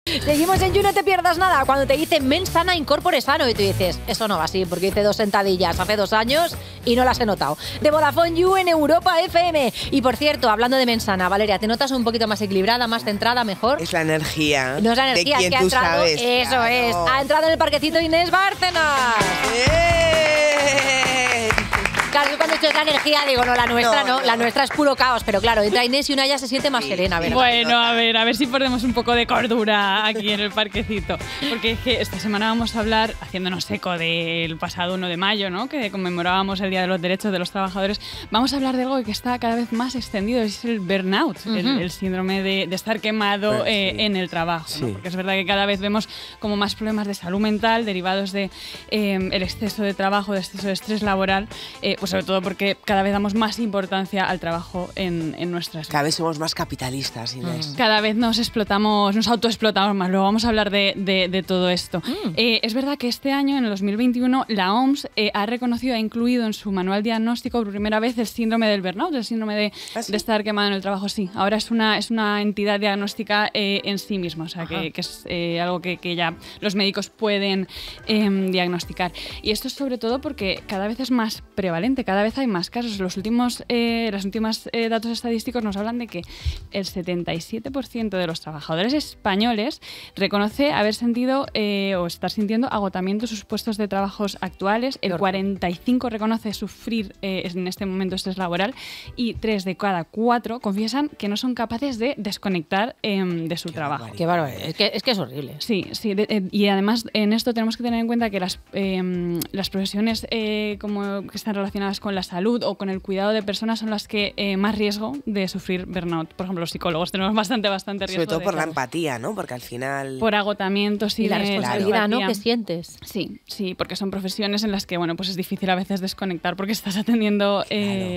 Seguimos en You, no te pierdas nada. Cuando te dicen men sana, incorpore sano, y tú dices, eso no va así, porque hice 2 sentadillas hace 2 años y no las he notado. De Vodafone You en Europa FM. Y por cierto, hablando de men sana, Valeria, ¿te notas un poquito más equilibrada, más centrada, mejor? Es la energía. No es la energía, de es quien que ha tú entrado. sabes. Eso Claro. es. Ha entrado en el parquecito Inés Bárcenas. Claro, yo cuando he dicho la energía digo, no, la nuestra no, la nuestra es puro caos, pero claro, entra Inés y una ya se siente más serena, ¿verdad? Bueno, a ver si ponemos un poco de cordura aquí en el parquecito, porque es que esta semana vamos a hablar, haciéndonos eco del pasado 1 de mayo, ¿no?, que conmemorábamos el Día de los Derechos de los Trabajadores, vamos a hablar de algo que está cada vez más extendido, es el burnout, el síndrome de estar quemado en el trabajo, ¿no? Porque es verdad que cada vez vemos como más problemas de salud mental derivados de el exceso de trabajo, de exceso de estrés laboral, pues sobre todo porque cada vez damos más importancia al trabajo en nuestras vidas. Cada vez somos más capitalistas, Inés. Cada vez nos autoexplotamos más. Luego vamos a hablar de todo esto. Es verdad que este año, en el 2021, la OMS ha reconocido, ha incluido en su manual diagnóstico por primera vez el síndrome del burnout, el síndrome de estar quemado en el trabajo. Sí, ahora es una entidad diagnóstica en sí misma, o sea, que es algo que ya los médicos pueden diagnosticar. Y esto es sobre todo porque cada vez es más prevalente, cada vez hay más casos. Los últimos datos estadísticos nos hablan de que el 77% de los trabajadores españoles reconoce haber sentido o estar sintiendo agotamiento en sus puestos de trabajo actuales. El 45% reconoce sufrir en este momento estrés laboral y 3 de cada 4 confiesan que no son capaces de desconectar de su trabajo. Qué bárbaro, es que es horrible. Sí, y además en esto tenemos que tener en cuenta que las profesiones como que están relacionadas con la salud o con el cuidado de personas son las que más riesgo de sufrir burnout. Por ejemplo, los psicólogos tenemos bastante riesgo. Sobre todo por la empatía, ¿no? Porque al final... Por agotamiento, sí. Y la responsabilidad, ¿no?, que sientes. Sí, porque son profesiones en las que, bueno, pues es difícil a veces desconectar porque estás atendiendo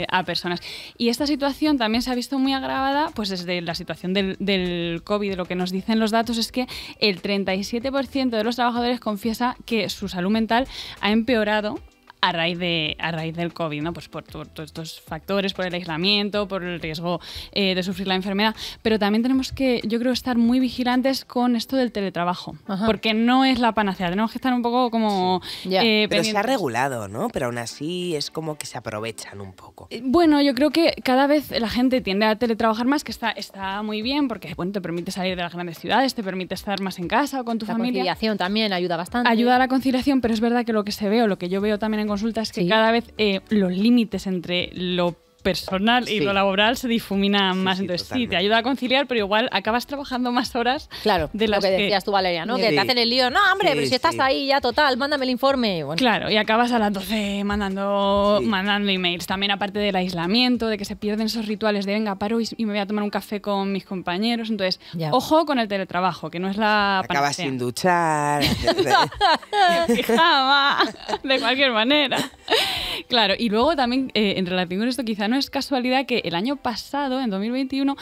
a personas. Y esta situación también se ha visto muy agravada pues desde la situación del COVID. Lo que nos dicen los datos es que el 37% de los trabajadores confiesa que su salud mental ha empeorado a raíz del COVID, ¿no? Pues por todos estos factores, por el aislamiento, por el riesgo de sufrir la enfermedad. Pero también tenemos que, yo creo, estar muy vigilantes con esto del teletrabajo, porque no es la panacea. Tenemos que estar un poco como pero se ha regulado, ¿no? Pero aún así es como que se aprovechan un poco. Bueno, yo creo que cada vez la gente tiende a teletrabajar más, que está muy bien, porque bueno, te permite salir de las grandes ciudades, te permite estar más en casa o con tu familia. La conciliación también ayuda bastante. Ayuda a la conciliación, pero es verdad que lo que se ve o lo que yo veo también en consulta es que cada vez los límites entre lo personal y lo laboral se difuminan más. Entonces totalmente. Sí, te ayuda a conciliar, pero igual acabas trabajando más horas de las lo que decías tú, Valeria, ¿no? Sí. Que te hacen el lío. No, hombre, pero si estás ahí ya, total, mándame el informe. Bueno. Claro, y acabas a las 12 mandando emails. También aparte del aislamiento, de que se pierden esos rituales de venga, paro y me voy a tomar un café con mis compañeros. Entonces, ojo con el teletrabajo, que no es la Acabas sin duchar. En pijama, de cualquier manera. Claro, y luego también en relación con esto, quizá no es casualidad que el año pasado, en 2021,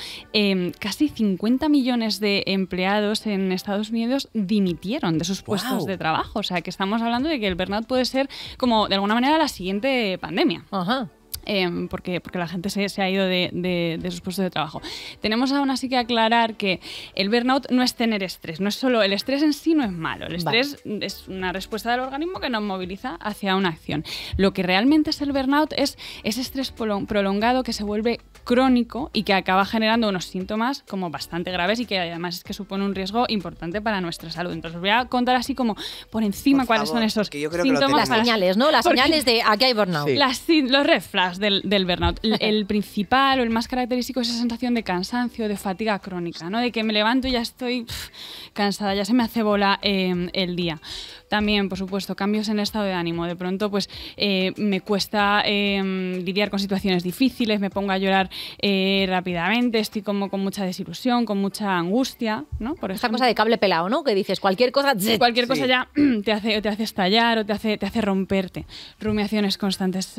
casi 50 millones de empleados en Estados Unidos dimitieron de sus puestos de trabajo. O sea, que estamos hablando de que el burnout puede ser como, de alguna manera, la siguiente pandemia. Porque la gente se ha ido de sus puestos de trabajo. Tenemos aún así que aclarar que el burnout no es tener estrés, no es solo el estrés en sí, no es malo. El estrés es una respuesta del organismo que nos moviliza hacia una acción. Lo que realmente es el burnout es ese estrés prolongado que se vuelve crónico y que acaba generando unos síntomas como bastante graves y que además es que supone un riesgo importante para nuestra salud. Entonces os voy a contar así como por encima cuáles son esos síntomas. Las señales, ¿no? Las señales de aquí hay burnout. Los red flags del burnout. El principal o el más característico es esa sensación de cansancio, de fatiga crónica, ¿no? De que me levanto y ya estoy cansada, ya se me hace bola el día. También, por supuesto, cambios en el estado de ánimo. De pronto, pues me cuesta lidiar con situaciones difíciles, me pongo a llorar rápidamente, estoy como con mucha desilusión, con mucha angustia, ¿no? Por esta cosa de cable pelado, ¿no? Que dices cualquier cosa ya te hace estallar o te hace romperte. Rumiaciones constantes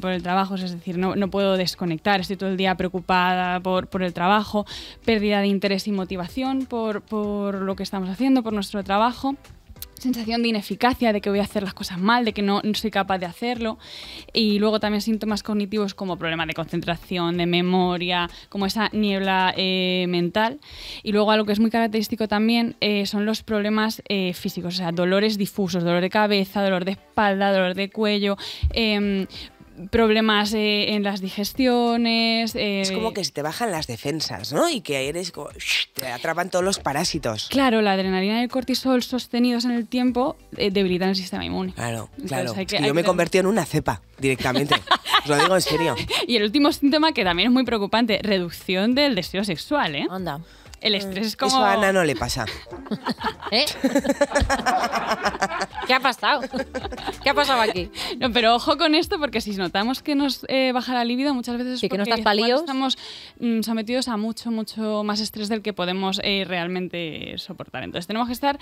por el trabajo, es decir, no puedo desconectar, estoy todo el día preocupada por el trabajo, pérdida de interés y motivación por lo que estamos haciendo, por nuestro trabajo. sensación de ineficacia, de que voy a hacer las cosas mal, de que no soy capaz de hacerlo. Y luego también síntomas cognitivos como problemas de concentración, de memoria, como esa niebla mental. Y luego algo que es muy característico también son los problemas físicos, o sea, dolores difusos, dolor de cabeza, dolor de espalda, dolor de cuello, problemas en las digestiones. Es como que se te bajan las defensas, ¿no? Y que eres como, te atrapan todos los parásitos. Claro, la adrenalina y el cortisol sostenidos en el tiempo debilitan el sistema inmune. Claro, Entonces claro. hay Es que yo me he convertido en una cepa directamente. Os lo digo en serio. Y el último síntoma, que también es muy preocupante, reducción del deseo sexual, ¿eh? Anda. El estrés es como... Eso a Ana no le pasa. ¿Eh? ¿Qué ha pasado? ¿Qué ha pasado aquí? No, pero ojo con esto, porque si notamos que nos baja la libido, muchas veces es Sí, que no porque estás palíos. estamos sometidos a mucho más estrés del que podemos realmente soportar. Entonces tenemos que estar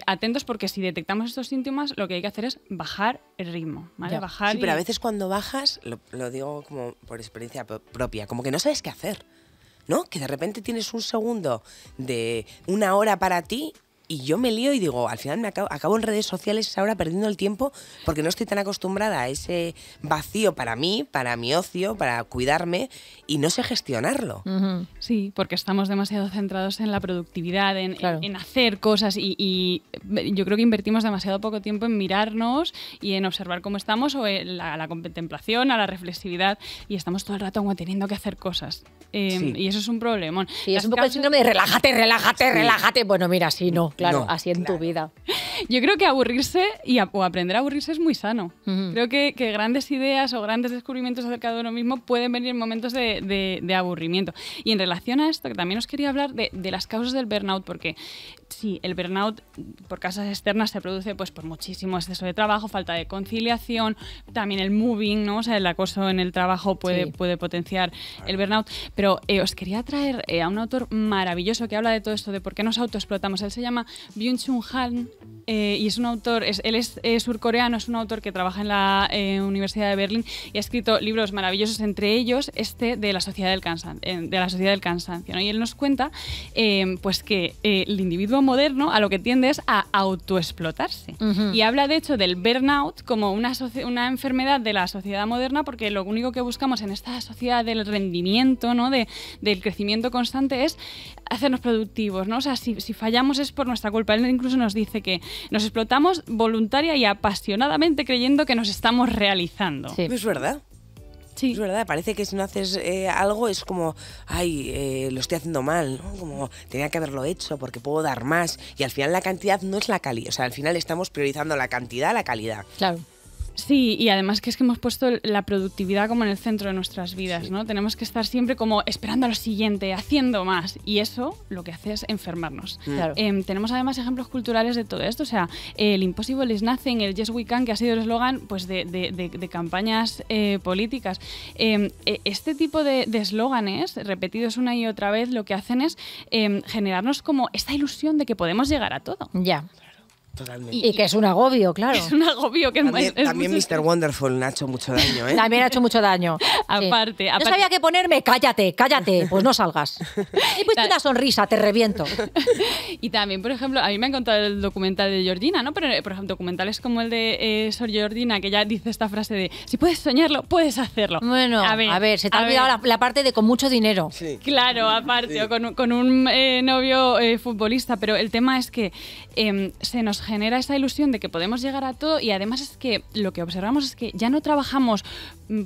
atentos, porque si detectamos estos síntomas, lo que hay que hacer es bajar el ritmo, ¿vale? Ya. Bajar Sí, pero y- a veces cuando bajas, lo digo como por experiencia propia, como que no sabes qué hacer, ¿no? Que de repente tienes un segundo de una hora para ti y yo me lío y digo, al final acabo en redes sociales ahora perdiendo el tiempo porque no estoy tan acostumbrada a ese vacío para mí, para mi ocio, para cuidarme y no sé gestionarlo. Ujú. Sí, porque estamos demasiado centrados en la productividad, Claro. en hacer cosas y yo creo que invertimos demasiado poco tiempo en mirarnos y en observar cómo estamos o en la contemplación, a la reflexividad, y estamos todo el rato como teniendo que hacer cosas. Sí. Y eso es un problemón. Sí, es Las un poco el causas- síndrome de relájate, relájate, relájate. Bueno, mira, sí, no, claro, No, así en tu vida. Yo creo que aburrirse o aprender a aburrirse es muy sano. Ujú. Creo que grandes ideas o grandes descubrimientos acerca de uno mismo pueden venir en momentos de aburrimiento. Y en relación a esto, que también os quería hablar de las causas del burnout, porque sí, el burnout por causas externas se produce pues por muchísimo exceso de trabajo, falta de conciliación, también el moving, ¿no? O sea, el acoso en el trabajo puede potenciar el burnout. Pero os quería traer a un autor maravilloso que habla de todo esto, de por qué nos autoexplotamos. Él se llama Byung-Chul Han y es un autor, él es surcoreano, es un autor que trabaja en la Universidad de Berlín y ha escrito libros maravillosos, entre ellos este de la sociedad del cansancio, ¿no? Y él nos cuenta pues que el individuo moderno a lo que tiende es a autoexplotarse. Ujú. Y habla de hecho del burnout como una enfermedad de la sociedad moderna, porque lo único que buscamos en esta sociedad del rendimiento, ¿no? Del crecimiento constante es hacernos productivos, ¿no? O sea, si fallamos es por nuestra culpa. Él incluso nos dice que nos explotamos voluntaria y apasionadamente creyendo que nos estamos realizando. Sí. Es verdad. Sí. Es verdad, parece que si no haces algo es como, ay, lo estoy haciendo mal, ¿no? Como tenía que haberlo hecho porque puedo dar más. Y al final la cantidad no es la calidad. O sea, al final estamos priorizando la cantidad a la calidad. Claro. Sí, y además que es que hemos puesto la productividad como en el centro de nuestras vidas, ¿no? Tenemos que estar siempre como esperando a lo siguiente, haciendo más, y eso lo que hace es enfermarnos. Claro. Tenemos además ejemplos culturales de todo esto, o sea, el Impossible is Nothing, el Yes We Can, que ha sido el eslogan pues, de campañas políticas. Este tipo de eslóganes, repetidos una y otra vez, lo que hacen es generarnos como esta ilusión de que podemos llegar a todo. Ya. Totalmente. Y que es un agobio, claro. Es un agobio que También mucho- Mr. Wonderful me ha hecho mucho daño, ¿eh? También ha hecho mucho daño. Aparte, No sabía qué ponerme, cállate, pues no salgas. Y pues Ta- una sonrisa, te reviento. Y también, por ejemplo, a mí me ha encantado el documental de Georgina, ¿no? Pero, por ejemplo, documentales como el de Sor Georgina, que ya dice esta frase de si puedes soñarlo, puedes hacerlo. Bueno, a ver, se te ha olvidado la parte de con mucho dinero. Sí. Claro, aparte, o con un novio futbolista, pero el tema es que se nos genera esa ilusión de que podemos llegar a todo, y además es que lo que observamos es que ya no trabajamos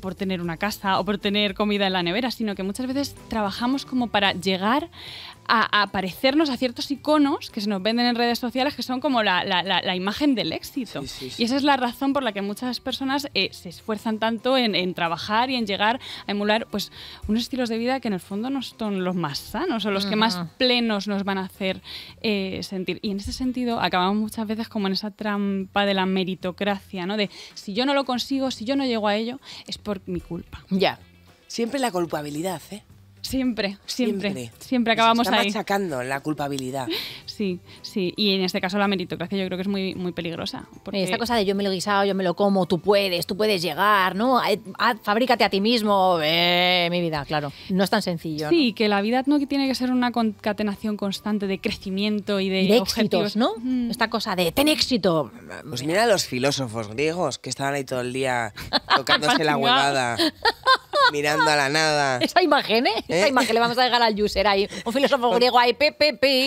por tener una casa o por tener comida en la nevera, sino que muchas veces trabajamos como para llegar a parecernos a ciertos iconos que se nos venden en redes sociales, que son como la imagen del éxito. Sí, sí, sí. Y esa es la razón por la que muchas personas se esfuerzan tanto en trabajar y en llegar a emular pues unos estilos de vida que en el fondo no son los más sanos o los que más plenos nos van a hacer sentir. Y en ese sentido acabamos muchas veces como en esa trampa de la meritocracia, ¿no? De si yo no lo consigo, si yo no llego a ello, es por mi culpa. Ya. Siempre la culpabilidad, ¿eh? Siempre Nos acabamos está ahí. machacando la culpabilidad. Sí. Y en este caso la meritocracia yo creo que es muy, muy peligrosa. Porque... Esta cosa de yo me lo he guisado, yo me lo como, tú puedes llegar, ¿no? Fabrícate a ti mismo. Mi vida, claro. No es tan sencillo. Sí, que la vida no tiene que ser una concatenación constante de crecimiento y de objetivos, ¿no? Esta cosa de ten éxito. Pues mira a los filósofos griegos que estaban ahí todo el día tocándose la huevada, mirando a la nada. Esa imagen, Esa imagen le vamos a dejar al user ahí. Un filósofo griego ahí,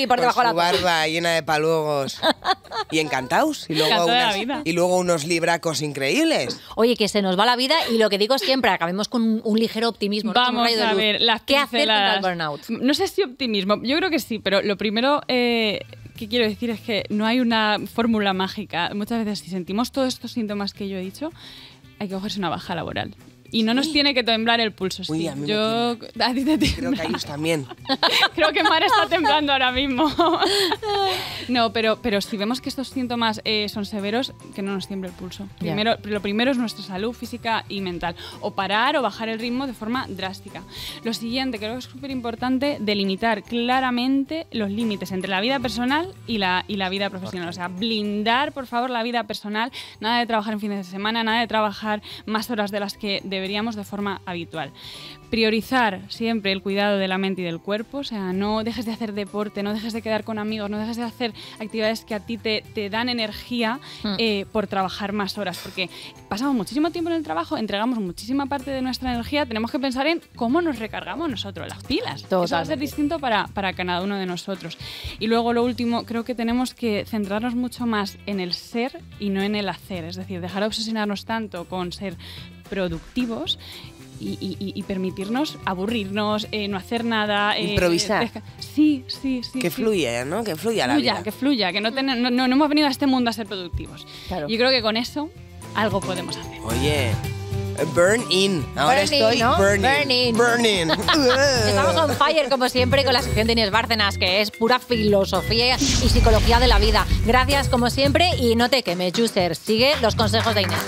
por debajo de la su barba llena de paluegos. Y encantados. Y luego unos libracos increíbles. Oye, que se nos va la vida y lo que digo siempre, acabemos con un ligero optimismo. Vamos a ver, las ¿qué hacer contra el burnout? No sé si optimismo, yo creo que sí, pero lo primero que quiero decir es que no hay una fórmula mágica. Muchas veces si sentimos todos estos síntomas que yo he dicho, hay que cogerse una baja laboral. Y no nos tiene que temblar el pulso. Uy, sí. a mí a ti te tiembla. Creo que a ellos también. Creo que Mar está temblando ahora mismo. No, pero si vemos que estos síntomas son severos, que no nos tiemble el pulso. Lo primero es nuestra salud física y mental. O parar o bajar el ritmo de forma drástica. Lo siguiente, creo que es súper importante, delimitar claramente los límites entre la vida personal y la vida profesional. O sea, blindar, por favor, la vida personal. Nada de trabajar en fines de semana, nada de trabajar más horas de las que deberíamos de forma habitual. Priorizar siempre el cuidado de la mente y del cuerpo, o sea, no dejes de hacer deporte, no dejes de quedar con amigos, no dejes de hacer actividades que a ti te dan energía por trabajar más horas, porque pasamos muchísimo tiempo en el trabajo, entregamos muchísima parte de nuestra energía, tenemos que pensar en cómo nos recargamos nosotros las pilas. Totalmente. Eso va a ser distinto para cada uno de nosotros. Y luego lo último, creo que tenemos que centrarnos mucho más en el ser y no en el hacer, es decir, dejar de obsesionarnos tanto con ser productivos y permitirnos aburrirnos, no hacer nada. Improvisar. Sí. Que fluya, ¿no? Que fluya la vida. Que fluya, que no hemos venido a este mundo a ser productivos. Claro. Yo creo que con eso algo podemos hacer. Oye, burn in. Ahora estoy ¿no? burning. Estamos on fire, como siempre, con la sección de Inés Bárcenas, que es pura filosofía y psicología de la vida. Gracias, como siempre, y no te quemes, user. Sigue los consejos de Inés.